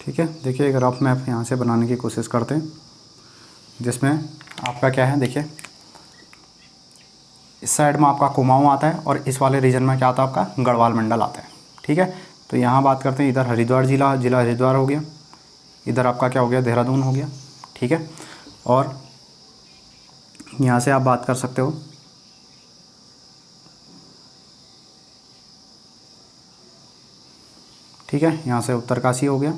ठीक है, देखिए एक रफ मैप यहाँ से बनाने की कोशिश करते हैं, जिसमें आपका क्या है, देखिए इस साइड में आपका कुमाऊँ आता है और इस वाले रीजन में क्या आता है, आपका गढ़वाल मंडल आता है। ठीक है, तो यहाँ बात करते हैं, इधर हरिद्वार जिला हरिद्वार हो गया, इधर आपका क्या हो गया, देहरादून हो गया। ठीक है, और यहाँ से आप बात कर सकते हो, ठीक है, यहाँ से उत्तरकाशी हो गया।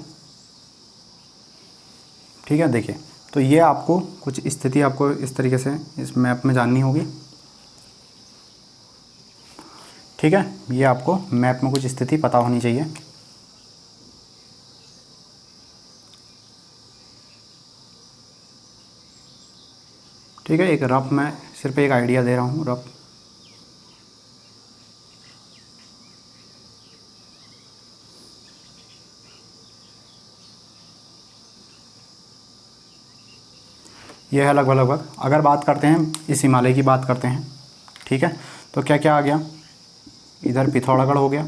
ठीक है, देखिए तो ये आपको कुछ स्थिति आपको इस तरीके से इस मैप में जाननी होगी। ठीक है, ये आपको मैप में कुछ स्थिति पता होनी चाहिए। ठीक है, एक रफ मैं सिर्फ एक आइडिया दे रहा हूँ, रफ। यह है लगभग। अगर बात करते हैं इस हिमालय की बात करते हैं, ठीक है, तो क्या क्या आ गया, इधर पिथौरागढ़ हो गया।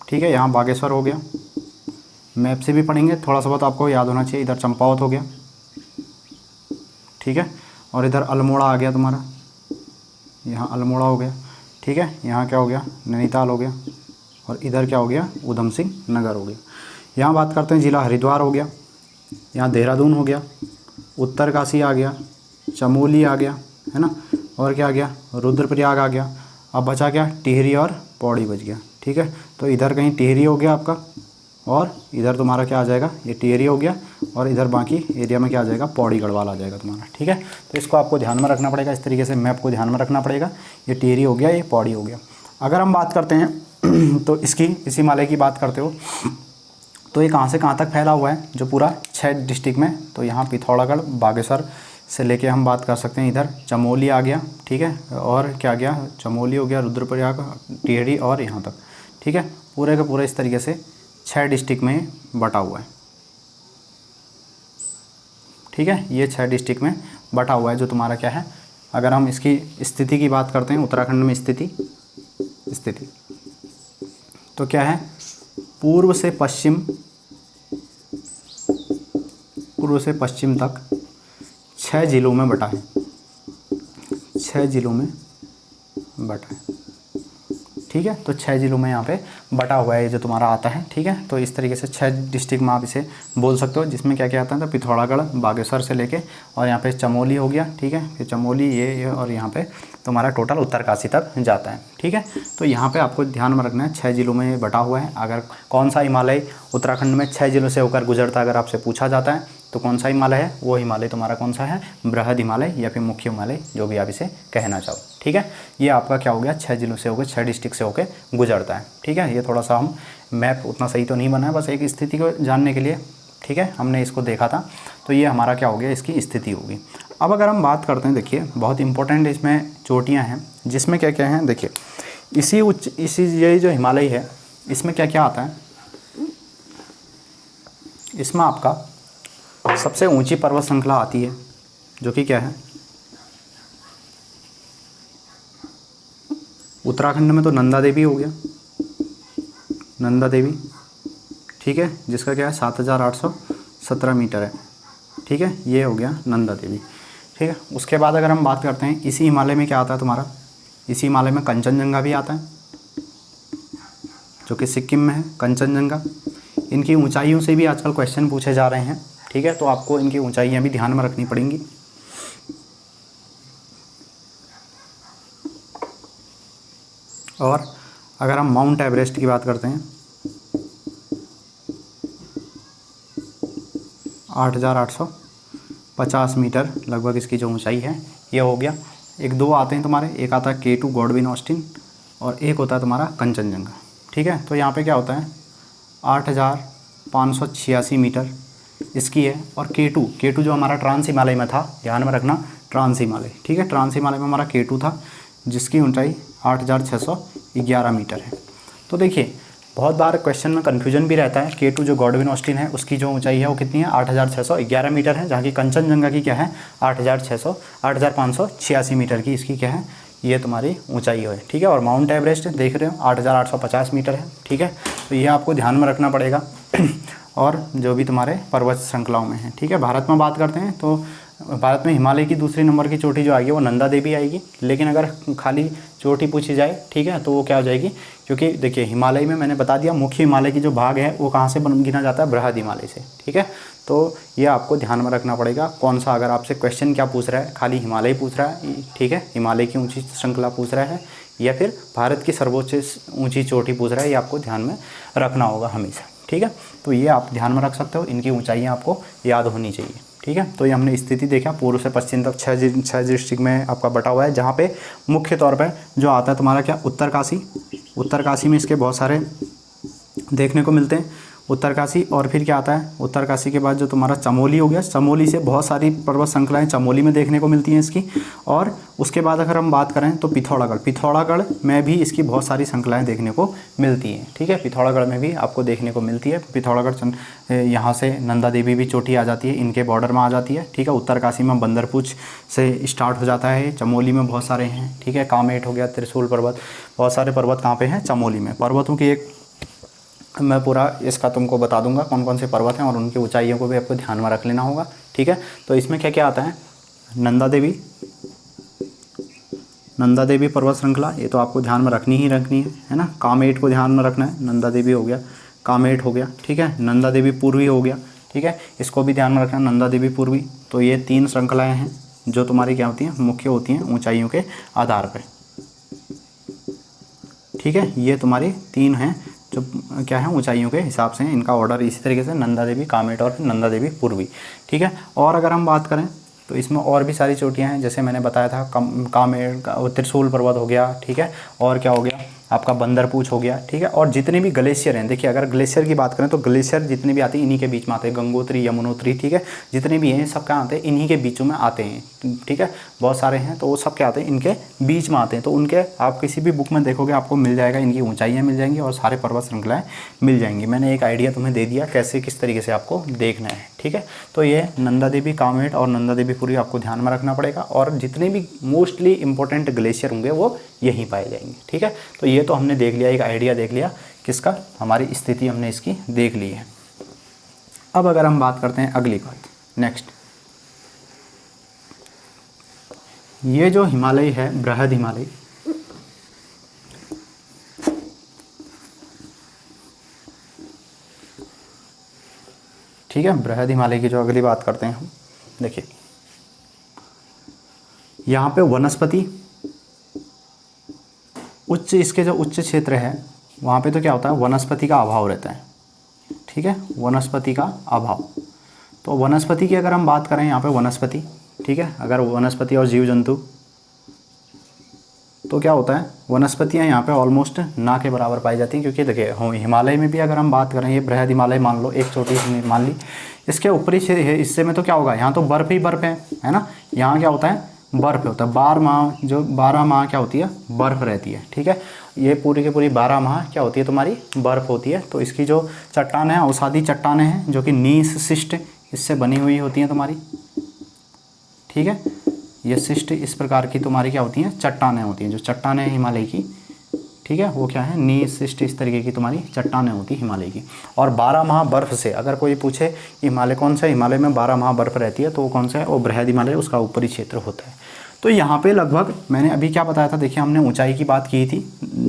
ठीक है, यहाँ बागेश्वर हो गया, मैप से भी पढ़ेंगे थोड़ा सा बहुत आपको याद होना चाहिए। इधर चंपावत हो गया, ठीक है, और इधर अल्मोड़ा आ गया तुम्हारा, यहाँ अल्मोड़ा हो गया। ठीक है, यहाँ क्या हो गया, नैनीताल हो गया, और इधर क्या हो गया, ऊधम सिंह नगर हो गया। यहाँ बात करते हैं जिला हरिद्वार हो गया, यहाँ देहरादून हो गया, उत्तरकाशी आ गया, चमोली आ गया, है ना, और क्या आ गया, रुद्रप्रयाग आ गया। अब बचा क्या, टिहरी और पौड़ी बच गया। ठीक है, तो इधर कहीं टिहरी हो गया आपका, और इधर तुम्हारा क्या आ जाएगा, ये टिहरी हो गया, और इधर बाकी एरिया में क्या आ जाएगा, पौड़ी गढ़वाल आ जाएगा तुम्हारा। ठीक है, तो इसको आपको ध्यान में रखना पड़ेगा, इस तरीके से मैप को ध्यान में रखना पड़ेगा। ये टिहरी हो गया, ये पौड़ी हो गया। अगर हम बात करते हैं तो इसकी, इस हिमालय की बात करते हो तो ये कहाँ से कहाँ तक फैला हुआ है, जो पूरा 6 डिस्ट्रिक्ट में। तो यहाँ पिथौरागढ़, बागेश्वर से लेके हम बात कर सकते हैं, इधर चमोली आ गया। ठीक है, और क्या गया, चमोली हो गया, रुद्रप्रयाग, टिहरी और यहाँ तक। ठीक है, पूरे का पूरा इस तरीके से 6 डिस्ट्रिक्ट में बटा हुआ है। ठीक है, ये 6 डिस्ट्रिक्ट में बटा हुआ है जो तुम्हारा क्या है। अगर हम इसकी स्थिति की बात करते हैं, उत्तराखंड में स्थिति तो क्या है, पूर्व से पश्चिम तक 6 जिलों में बटा है, 6 जिलों में बटा है। ठीक है, तो 6 जिलों में यहाँ पे बटा हुआ है ये जो तुम्हारा आता है। ठीक है, तो इस तरीके से 6 डिस्ट्रिक्ट में आप इसे बोल सकते हो, जिसमें क्या क्या आता है, तो पिथौरागढ़, बागेश्वर से लेके और यहाँ पे चमोली हो गया। ठीक है, फिर चमोली ये और यहाँ पे तुम्हारा टोटल उत्तरकाशी तक जाता है। ठीक है, तो यहाँ पे आपको ध्यान में रखना है 6 जिलों में ये बटा हुआ है। अगर कौन सा हिमालय उत्तराखंड में 6 जिलों से होकर गुजरता है, अगर आपसे पूछा जाता है तो कौन सा हिमालय है, वो हिमालय तुम्हारा कौन सा है, बृहद हिमालय या फिर मुख्य हिमालय, जो भी आप इसे कहना चाहो। ठीक है, ये आपका क्या हो गया, 6 जिलों से होकर, 6 डिस्ट्रिक्ट से होकर गुजरता है। ठीक है, ये थोड़ा सा हम मैप उतना सही तो नहीं बना है, बस एक स्थिति को जानने के लिए। ठीक है, हमने इसको देखा था, तो ये हमारा क्या हो गया, इसकी स्थिति होगी। अब अगर हम बात करते हैं, देखिए बहुत इंपॉर्टेंट इसमें चोटियाँ हैं, जिसमें क्या क्या हैं, देखिए इसी ये जो हिमालय है, इसमें क्या क्या आता है, इसमें आपका सबसे ऊंची पर्वत श्रृंखला आती है, जो कि क्या है, उत्तराखंड में तो नंदा देवी हो गया, नंदा देवी। ठीक है, जिसका क्या है 7817 मीटर है। ठीक है, ये हो गया नंदा देवी। ठीक है, उसके बाद अगर हम बात करते हैं, इसी हिमालय में क्या आता है तुम्हारा, इसी हिमालय में कंचनजंगा भी आता है, जो कि सिक्किम में है कंचनजंगा। इनकी ऊंचाइयों से भी आजकल क्वेश्चन पूछे जा रहे हैं। ठीक है, तो आपको इनकी ऊंचाइयाँ भी ध्यान में रखनी पड़ेंगी। और अगर हम माउंट एवरेस्ट की बात करते हैं, 8850 मीटर लगभग इसकी जो ऊंचाई है, ये हो गया। एक दो आते हैं तुम्हारे, एक आता है K2 गॉडविन ऑस्टिन, और एक होता है तुम्हारा कंचनजंगा। ठीक है, तो यहाँ पे क्या होता है, 8586 मीटर इसकी है। और K2 जो हमारा ट्रांस हिमालय में था, ध्यान में रखना, ट्रांस हिमालय। ठीक है, ट्रांस हिमालय में हमारा K2 था, जिसकी ऊंचाई 8611 मीटर है। तो देखिए बहुत बार क्वेश्चन में कन्फ्यूजन भी रहता है, K2 जो गॉडविन ऑस्टिन है उसकी जो ऊंचाई है वो कितनी है, 8611 मीटर है, जहाँ की कंचनजंगा की क्या है 8586 मीटर की इसकी क्या है, ये तुम्हारी ऊंचाई है। ठीक है, और माउंट एवरेस्ट देख रहे हो 8850 मीटर है। ठीक है, तो ये आपको ध्यान में रखना पड़ेगा। और जो भी तुम्हारे पर्वत श्रृंखलाओं में है। ठीक है, भारत में बात करते हैं तो भारत में हिमालय की दूसरी नंबर की चोटी जो आएगी वो नंदा देवी आएगी। लेकिन अगर खाली चोटी पूछी जाए, ठीक है, तो वो क्या हो जाएगी, क्योंकि देखिए हिमालय में मैंने बता दिया मुख्य हिमालय की जो भाग है वो कहाँ से गिना जाता है, बृहद हिमालय से। ठीक है, तो ये आपको ध्यान में रखना पड़ेगा कौन सा, अगर आपसे क्वेश्चन क्या पूछ रहा है, खाली हिमालय पूछ रहा है, ठीक है, हिमालय की ऊँची श्रृंखला पूछ रहा है, या फिर भारत की सर्वोच्च ऊँची चोटी पूछ रहा है, ये आपको ध्यान में रखना होगा हमेशा। ठीक है, तो ये आप ध्यान में रख सकते हो, इनकी ऊंचाइयां आपको याद होनी चाहिए। ठीक है, तो ये हमने स्थिति देखा, पूर्व से पश्चिम तक 6 डिस्ट्रिक्ट में आपका बटा हुआ है, जहाँ पे मुख्य तौर पर जो आता है तुम्हारा क्या, उत्तरकाशी में इसके बहुत सारे देखने को मिलते हैं, उत्तरकाशी। और फिर क्या आता है, उत्तरकाशी के बाद जो तुम्हारा चमोली हो गया, चमोली से बहुत सारी पर्वत श्रृंखलाएँ चमोली में देखने को मिलती हैं इसकी। और उसके बाद अगर हम बात करें तो पिथौरागढ़ में भी इसकी बहुत सारी श्रृंखलाएँ देखने को मिलती हैं। ठीक है, पिथौरागढ़ में भी आपको देखने को मिलती है। पिथौरागढ़ यहाँ से नंदा देवी भी चोटी आ जाती है, इनके बॉर्डर में आ जाती है। ठीक है, उत्तरकाशी में बंदरपूछ से स्टार्ट हो जाता है, चमोली में बहुत सारे हैं। ठीक है, कामेट हो गया, त्रिशूल पर्वत, बहुत सारे पर्वत कहाँ पे हैं, चमोली में। पर्वतों की एक मैं पूरा इसका तुमको बता दूंगा कौन कौन से पर्वत हैं, और उनकी ऊंचाइयों को भी आपको ध्यान में रख लेना होगा। ठीक है, तो इसमें क्या क्या आता है, नंदा देवी पर्वत श्रृंखला, ये तो आपको ध्यान में रखनी है ना। कामेट को ध्यान में रखना है, नंदा देवी हो गया, कामेट हो गया। ठीक है, नंदा देवी पूर्वी हो गया। ठीक है, इसको भी ध्यान में रखना, नंदा देवी पूर्वी। तो ये 3 श्रृंखलाएँ हैं। जो तुम्हारी क्या होती हैं, मुख्य होती हैं ऊंचाइयों के आधार पर। ठीक है, ये तुम्हारी 3 हैं जो क्या है ऊंचाइयों के हिसाब से हैं, इनका ऑर्डर इसी तरीके से नंदा देवी, कामेट और नंदा देवी पूर्वी। ठीक है, और अगर हम बात करें तो इसमें और भी सारी चोटियां हैं, जैसे मैंने बताया था कामेट, त्रिशूल पर्वत हो गया। ठीक है, और क्या हो गया आपका बंदरपूछ हो गया। ठीक है, और जितने भी ग्लेशियर हैं, देखिए अगर ग्लेशियर की बात करें तो ग्लेशियर जितने भी आते हैं इन्हीं के बीच में आते हैं, गंगोत्री, यमुनोत्री। ठीक है, जितने भी हैं सब क्या आते हैं, इन्हीं के बीचों में आते हैं। ठीक है, बहुत सारे हैं तो वो सब क्या आते हैं, इनके बीच में आते हैं। तो उनके आप किसी भी बुक में देखोगे आपको मिल जाएगा, इनकी ऊंचाइयाँ मिल जाएंगी और सारे पर्वत श्रृंखलाएँ मिल जाएंगी। मैंने एक आइडिया तुम्हें दे दिया कैसे किस तरीके से आपको देखना है। ठीक है, तो ये नंदा देवी, कामेट और नंदा देवी पूरी आपको ध्यान में रखना पड़ेगा, और जितने भी मोस्टली इंपॉर्टेंट ग्लेशियर होंगे वो यहीं पाए जाएंगे। ठीक है, तो ये तो हमने देख लिया, एक आइडिया देख लिया किसका, हमारी स्थिति हमने इसकी देख ली है। अब अगर हम बात करते हैं अगली बात, नेक्स्ट, ये जो हिमालय है, बृहद हिमालय, ठीक है, बृहद हिमालय की जो अगली बात करते हैं हम, देखिए यहाँ पे वनस्पति उच्च, इसके जो उच्च क्षेत्र है वहाँ पे तो क्या होता है, वनस्पति का अभाव रहता है। ठीक है, वनस्पति का अभाव। तो वनस्पति की अगर हम बात करें यहाँ पे वनस्पति, ठीक है, अगर वनस्पति और जीव जंतु, तो क्या होता है, वनस्पतियाँ यहाँ पे ऑलमोस्ट ना के बराबर पाई जाती हैं। क्योंकि देखिए हिमालय में भी अगर हम बात करें, ये बृहद हिमालय मान लो, एक चोटी मान ली, इसके ऊपरी हिस्से में तो क्या होगा, यहाँ तो बर्फ़ ही बर्फ़ है ना। यहाँ क्या होता है, बर्फ़ होता है, 12 माह, जो 12 माह क्या होती है, बर्फ़ रहती है। ठीक है, ये पूरी की पूरी 12 माह क्या होती है, तुम्हारी बर्फ़ होती है। तो इसकी जो चट्टान है, अवसादी चट्टानें हैं जो कि नीस शिष्ट इससे बनी हुई होती हैं तुम्हारी। ठीक है, ये शिष्ट इस प्रकार की तुम्हारी क्या होती हैं, चट्टानें होती हैं, जो चट्टानें हैं हिमालय की। ठीक है, वो क्या है, नीस शिष्ट इस तरीके की तुम्हारी चट्टानें होती हैं हिमालय की। और 12 माह बर्फ़ से, अगर कोई पूछे हिमालय कौन सा है, हिमालय में 12 माह बर्फ़ रहती है, तो वो कौन सा है, वो बृहद हिमालय, उसका ऊपरी क्षेत्र होता है। तो यहाँ पे लगभग मैंने अभी क्या बताया था, देखिए हमने ऊंचाई की बात की थी।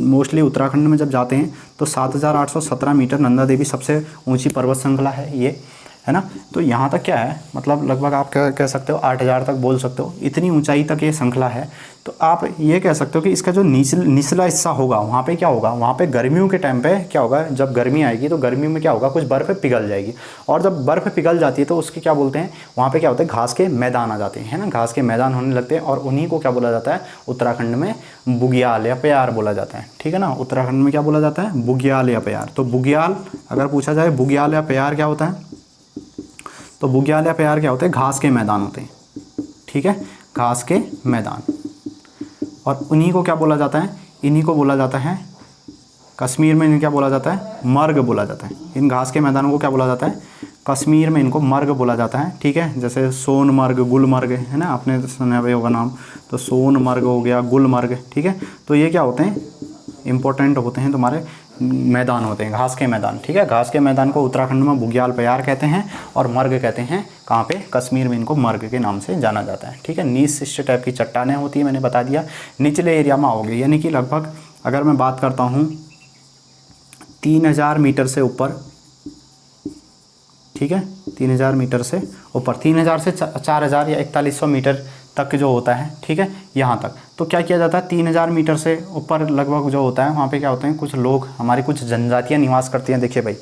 मोस्टली उत्तराखंड में जब जाते हैं तो 7,817 मीटर नंदा देवी सबसे ऊंची पर्वत श्रृंखला है ये, है ना। तो यहाँ तक क्या है, मतलब लगभग आप कह सकते हो 8,000 तक बोल सकते हो, इतनी ऊंचाई तक ये श्रृंखला है। तो आप ये कह सकते हो कि इसका जो निचला हिस्सा होगा वहाँ पे क्या होगा, वहाँ पे गर्मियों के टाइम पे क्या होगा, जब गर्मी आएगी तो गर्मियों में क्या होगा, कुछ बर्फ़ पिघल जाएगी। और जब बर्फ़ पिघल जाती है तो उसके क्या बोलते हैं, वहाँ पे क्या होता है, घास के मैदान आ जाते हैं, है ना, घास के मैदान होने लगते हैं। और उन्हीं को क्या बोला जाता है, उत्तराखंड में बुग्याल या प्यार बोला जाता है। ठीक है ना, उत्तराखंड में क्या बोला जाता है, बुग्याल या प्यार। तो बुग्याल, अगर पूछा जाए बुग्याल या प्यार क्या होता है, तो बुग्याल या प्यार क्या होते हैं, घास के मैदान होते हैं। ठीक है, घास के मैदान। और उन्हीं को क्या बोला जाता है, इन्हीं को बोला जाता है, कश्मीर में इन्हें क्या बोला जाता है, मर्ग बोला जाता है। इन घास के मैदानों को क्या बोला जाता है, कश्मीर में इनको मर्ग बोला जाता है। ठीक है, जैसे सोनमर्ग, गुलमर्ग, है ना, आपने सुना भी होगा नाम, तो सोनमर्ग हो गया, गुलमर्ग। ठीक है, तो ये क्या होते हैं, इंपॉर्टेंट होते हैं, तुम्हारे मैदान होते हैं, घास के मैदान। ठीक है, घास के मैदान को उत्तराखंड में बुग्याल प्यार कहते हैं, और मर्ग कहते हैं कहाँ पे, कश्मीर में इनको मर्ग के नाम से जाना जाता है। ठीक है, नीच शिष्ट टाइप की चट्टानें होती है, मैंने बता दिया, निचले एरिया में आओगे, यानी कि लगभग अगर मैं बात करता हूँ 3,000 मीटर से ऊपर। ठीक है, 3,000 मीटर से ऊपर, 3,000 से 4,000 या 4,100 मीटर तक जो होता है। ठीक है, यहाँ तक तो क्या किया जाता है, 3,000 मीटर से ऊपर लगभग जो होता है वहाँ पे क्या होते हैं, कुछ लोग, हमारी कुछ जनजातियाँ निवास करती हैं। देखिए भाई,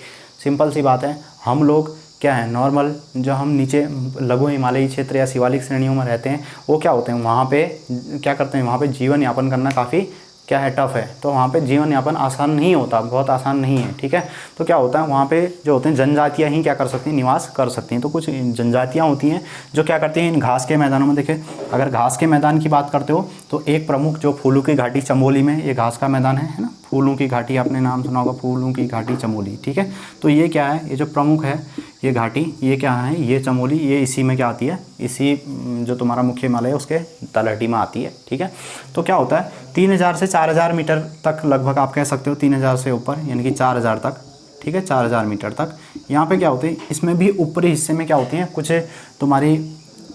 सिंपल सी बात है, हम लोग क्या है, नॉर्मल जो हम नीचे लघु हिमालयी क्षेत्र या शिवालिक श्रेणियों में रहते हैं, वो क्या होते हैं, वहाँ पे क्या करते हैं, वहाँ पे जीवन यापन करना काफ़ी क्या है, टफ़ है। तो वहाँ पे जीवन यापन आसान नहीं होता, बहुत आसान नहीं है। ठीक है, तो क्या होता है, वहाँ पे जो होते हैं जनजातियाँ ही क्या कर सकती हैं, निवास कर सकती हैं। तो कुछ जनजातियाँ होती हैं जो क्या करती हैं, इन घास के मैदानों में। देखिए अगर घास के मैदान की बात करते हो तो एक प्रमुख जो फूलों की घाटी चमोली में ये घास का मैदान है ना, फूलों की घाटी, आपने नाम सुना होगा, फूलों की घाटी चमोली। ठीक है, तो ये क्या है, ये जो प्रमुख है ये घाटी, ये क्या है, ये चमोली, ये इसी में क्या आती है, इसी जो तुम्हारा मुख्य हिमालय है उसके तलहटी में आती है। ठीक है, तो क्या होता है, 3,000 से 4,000 मीटर तक लगभग आप कह सकते हो, 3,000 से ऊपर यानी कि 4,000 तक। ठीक है, 4,000 मीटर तक यहाँ पे क्या होते हैं, इसमें भी ऊपरी हिस्से में क्या होती हैं, कुछ तुम्हारी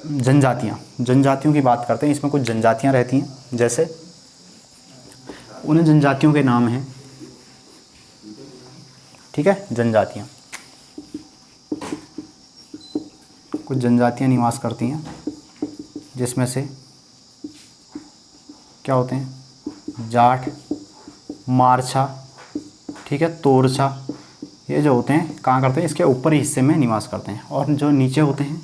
जनजातियों की बात करते हैं। इसमें कुछ जनजातियाँ रहती हैं, जैसे उन जनजातियों के नाम हैं। ठीक है, जनजातियाँ, कुछ जनजातियाँ निवास करती हैं जिसमें से क्या होते हैं, जाट, मारछा, ठीक है, तोरछा, ये जो होते हैं कहाँ करते हैं, इसके ऊपरी हिस्से में निवास करते हैं। और जो नीचे होते हैं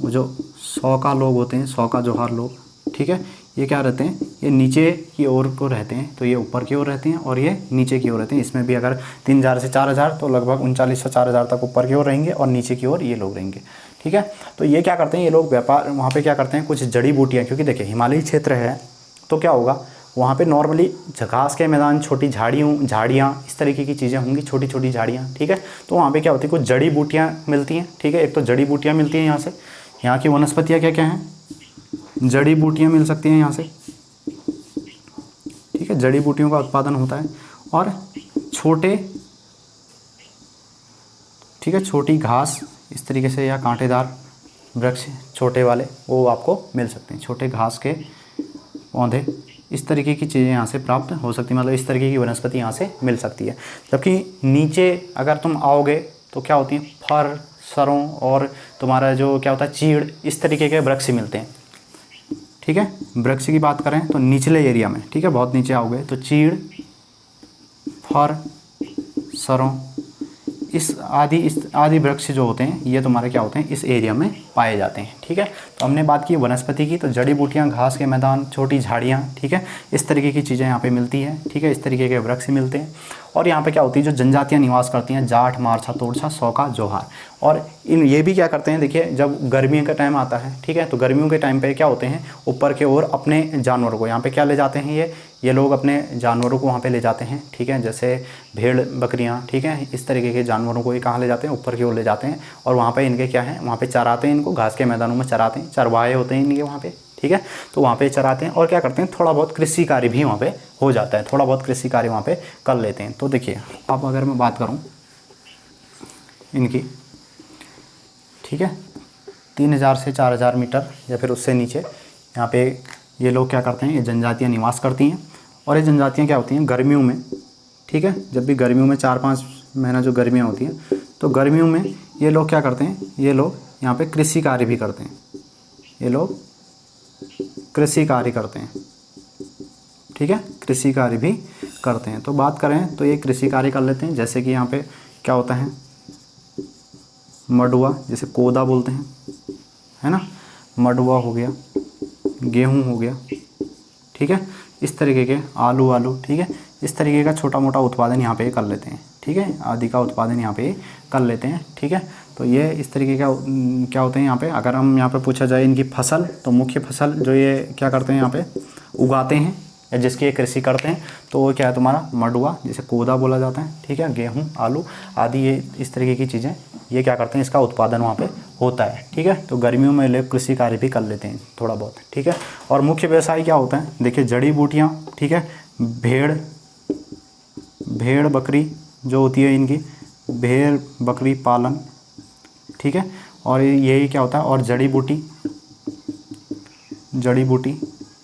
वो जो सौका लोग होते हैं, सौका जोहार लोग, ठीक है, ये क्या रहते हैं, ये नीचे की ओर को रहते हैं, तो ये ऊपर की ओर रहते हैं और ये नीचे की ओर रहते हैं। इसमें भी अगर 3000 से 4000 तो लगभग 3900 4000 तक ऊपर की ओर रहेंगे और नीचे की ओर ये लोग रहेंगे, ठीक है। तो ये क्या करते हैं, ये लोग व्यापार वहाँ पे क्या करते हैं, कुछ जड़ी बूटियाँ, क्योंकि देखिए हिमालयी क्षेत्र है तो क्या होगा, वहाँ पे नॉर्मली घास के मैदान, छोटी झाड़ियाँ इस तरीके की चीज़ें होंगी, छोटी छोटी झाड़ियाँ, ठीक है। तो वहाँ पे क्या होती है, कुछ जड़ी बूटियाँ मिलती हैं, ठीक है। एक तो जड़ी बूटियाँ मिलती हैं यहाँ से, यहाँ की वनस्पतियाँ क्या क्या हैं, जड़ी बूटियाँ मिल सकती हैं यहाँ से, ठीक है, जड़ी बूटियों का उत्पादन होता है। और छोटे, ठीक है, छोटी घास इस तरीके से या कांटेदार वृक्ष छोटे वाले वो आपको मिल सकते हैं, छोटे घास के पौधे, इस तरीके की चीज़ें यहाँ से प्राप्त हो सकती है, मतलब इस तरीके की वनस्पति यहाँ से मिल सकती है। जबकि नीचे अगर तुम आओगे तो क्या होती हैं, फर, सरों और तुम्हारा जो क्या होता है, चीड़, इस तरीके के वृक्ष मिलते हैं, ठीक है। वृक्ष की बात करें तो निचले एरिया में, ठीक है, बहुत नीचे आओगे तो चीड़, फर, सरों, इस आदि वृक्ष जो होते हैं ये तुम्हारे क्या होते हैं, इस एरिया में पाए जाते हैं, ठीक है। तो हमने बात की वनस्पति की, तो जड़ी बूटियाँ, घास के मैदान, छोटी झाड़ियाँ, ठीक है, इस तरीके की चीज़ें यहाँ पे मिलती हैं, ठीक है, इस तरीके के वृक्ष मिलते हैं। और यहाँ पे क्या होती है, जो जनजातियाँ निवास करती हैं, जाट, मारछा, तोरछा, सौका, जोहार, और ये भी क्या करते हैं, देखिए जब गर्मियों का टाइम आता है, ठीक है, तो गर्मियों के टाइम पे क्या होते हैं, ऊपर की ओर अपने जानवरों को यहाँ पे क्या ले जाते हैं, ये लोग अपने जानवरों को वहाँ पे ले जाते हैं, ठीक है, जैसे भेड़, बकरियाँ, ठीक है, इस तरीके के जानवरों को ये कहाँ ले जाते हैं, ऊपर की ओर ले जाते हैं। और वहाँ पे इनके क्या है, वहाँ पे चराते हैं, इनको घास के मैदानों में चराते हैं, चरवाहे होते हैं इनके वहाँ पे, ठीक है। तो वहाँ पे चराते हैं और क्या करते हैं, थोड़ा बहुत कृषि कार्य भी वहाँ पे हो जाता है, थोड़ा बहुत कृषि कार्य वहाँ पे कर लेते हैं। तो देखिए अब अगर मैं बात करूँ इनकी, ठीक है, 3000 से 4000 मीटर या फिर उससे नीचे यहाँ पे ये लोग क्या करते हैं, ये जनजातियाँ निवास करती हैं। और ये जनजातियाँ क्या होती हैं, गर्मियों में, ठीक है, जब भी गर्मियों में 4-5 महीना जो गर्मियाँ होती हैं, तो गर्मियों में ये लोग क्या करते हैं, ये लोग यहाँ पे कृषि कार्य भी करते हैं, ये लोग कृषि कार्य करते हैं, ठीक है, कृषि कार्य भी करते हैं। तो बात करें तो ये कृषि कार्य कर लेते हैं, जैसे कि यहाँ पे क्या होता है, मडुआ, जैसे कोदा बोलते हैं, है ना, मडुआ हो गया, गेहूँ हो गया, ठीक है, इस तरीके के आलू, ठीक है, इस तरीके का छोटा मोटा उत्पादन यहाँ पे कर लेते हैं, ठीक है, आदि का उत्पादन यहाँ पे कर लेते हैं, ठीक है। तो ये इस तरीके का क्या होते हैं यहाँ पे। अगर हम यहाँ पे पूछा जाए इनकी फसल, तो मुख्य फसल जो ये क्या करते हैं यहाँ पे उगाते हैं या जिसकी ये कृषि करते हैं, तो वो क्या है तुम्हारा मडुआ, जिसे कोदा बोला जाता है, ठीक है, गेहूँ, आलू आदि, ये इस तरीके की चीज़ें ये क्या करते हैं, इसका उत्पादन वहाँ पे होता है, ठीक है। तो गर्मियों में लोग कृषि कार्य भी कर लेते हैं थोड़ा बहुत, ठीक है। और मुख्य व्यवसाय क्या होता है, देखिए जड़ी बूटियाँ, ठीक है, भेड़ बकरी जो होती है इनकी, भेड़ बकरी पालन, ठीक है, और यही क्या होता है, और जड़ी बूटी,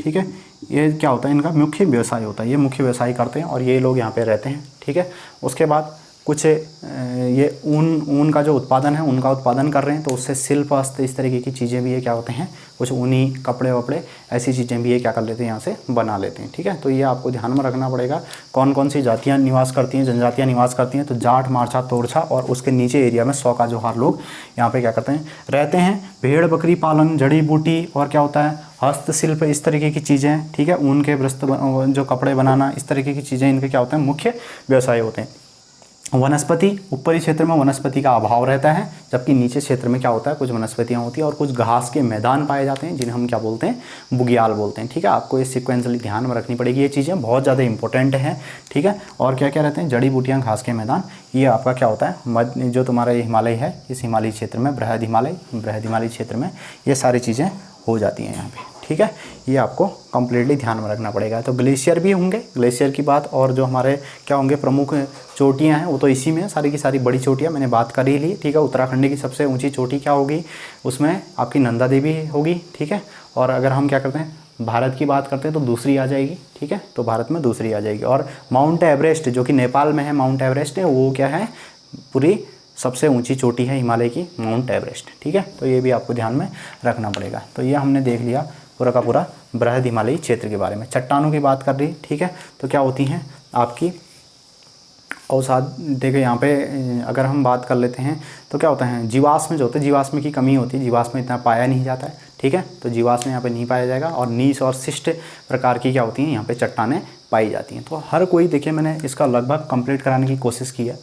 ठीक है, ये क्या होता है, इनका मुख्य व्यवसाय होता है, ये मुख्य व्यवसाय करते हैं और ये लोग यहाँ पे रहते हैं, ठीक है। उसके बाद कुछ ये ऊन का जो उत्पादन है, उनका उत्पादन कर रहे हैं, तो उससे शिल्प हस्त इस तरीके की चीज़ें भी ये क्या होते हैं, कुछ ऊनी कपड़े वपड़े ऐसी चीज़ें भी ये क्या कर लेते हैं, यहाँ से बना लेते हैं, ठीक है। तो ये आपको ध्यान में रखना पड़ेगा कौन कौन सी जातियाँ निवास करती हैं, जनजातियाँ निवास करती हैं। तो जाट, मारछा, तोरछा और उसके नीचे एरिया में सौका, जोहार लोग यहाँ पे क्या करते हैं, रहते हैं। भेड़ बकरी पालन, जड़ी बूटी और क्या होता है, हस्तशिल्प, इस तरीके की चीज़ें, ठीक है, ऊन के वस्त्र जो कपड़े बनाना, इस तरीके की चीज़ें इनके क्या होते हैं, मुख्य व्यवसाय होते हैं। वनस्पति, ऊपरी क्षेत्र में वनस्पति का अभाव रहता है, जबकि नीचे क्षेत्र में क्या होता है, कुछ वनस्पतियां होती हैं और कुछ घास के मैदान पाए जाते हैं, जिन्हें हम क्या बोलते हैं, बुग्याल बोलते हैं, ठीक है। आपको ये सीक्वेंसली ध्यान में रखनी पड़ेगी, ये चीज़ें बहुत ज़्यादा इंपॉर्टेंट हैं, ठीक है। और क्या क्या रहते हैं, जड़ी बूटियाँ, घास के मैदान, ये आपका क्या होता है, जो तुम्हारा ये हिमालय है, इस हिमालयी क्षेत्र में, बृहद हिमालयी क्षेत्र में ये सारी चीज़ें हो जाती हैं यहाँ पे, ठीक है। ये आपको कंप्लीटली ध्यान में रखना पड़ेगा। तो ग्लेशियर भी होंगे, ग्लेशियर की बात, और जो हमारे क्या होंगे प्रमुख चोटियाँ हैं, वो तो इसी में सारी की सारी बड़ी चोटियाँ मैंने बात कर ही ली, ठीक है। उत्तराखंड की सबसे ऊंची चोटी क्या होगी, उसमें आपकी नंदा देवी होगी, ठीक है। और अगर हम क्या करते हैं, भारत की बात करते हैं तो दूसरी आ जाएगी, ठीक है, तो भारत में दूसरी आ जाएगी। और माउंट एवरेस्ट जो कि नेपाल में है, माउंट एवरेस्ट है, वो क्या है, पूरी सबसे ऊंची चोटी है हिमालय की माउंट एवरेस्ट। ठीक है, तो ये भी आपको ध्यान में रखना पड़ेगा। तो ये हमने देख लिया पूरा का पूरा बृहद हिमालयी क्षेत्र के बारे में। चट्टानों की बात कर रही, ठीक है, तो क्या होती हैं आपकी औसाद। देखिए यहाँ पे अगर हम बात कर लेते हैं तो क्या होता है, जीवाश्म जो होते हैं, जीवाश्म की कमी होती है, जीवाश्म इतना पाया नहीं जाता है। ठीक है, तो जीवाश्म यहाँ पे नहीं पाया जाएगा। और नीच और शिष्ट प्रकार की क्या होती हैं यहाँ पे चट्टानें पाई जाती हैं। तो हर कोई, देखिए मैंने इसका लगभग कंप्लीट कराने की कोशिश की है।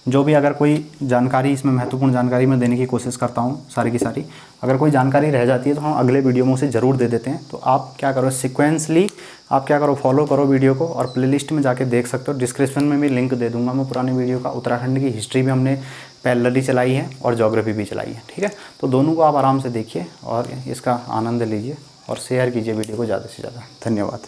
जो भी अगर कोई जानकारी इसमें महत्वपूर्ण जानकारी मैं देने की कोशिश करता हूँ सारी की सारी, अगर कोई जानकारी रह जाती है तो हम अगले वीडियो में उसे ज़रूर दे देते हैं। तो आप क्या करो, सिक्वेंसली आप क्या करो, फॉलो करो वीडियो को और प्लेलिस्ट में जाके देख सकते हो। डिस्क्रिप्शन में भी लिंक दे दूंगा मैं पुराने वीडियो का। उत्तराखंड की हिस्ट्री भी हमने पैरेलली चलाई है और ज्योग्राफी भी चलाई है। ठीक है, तो दोनों को आप आराम से देखिए और इसका आनंद लीजिए और शेयर कीजिए वीडियो को ज़्यादा से ज़्यादा। धन्यवाद।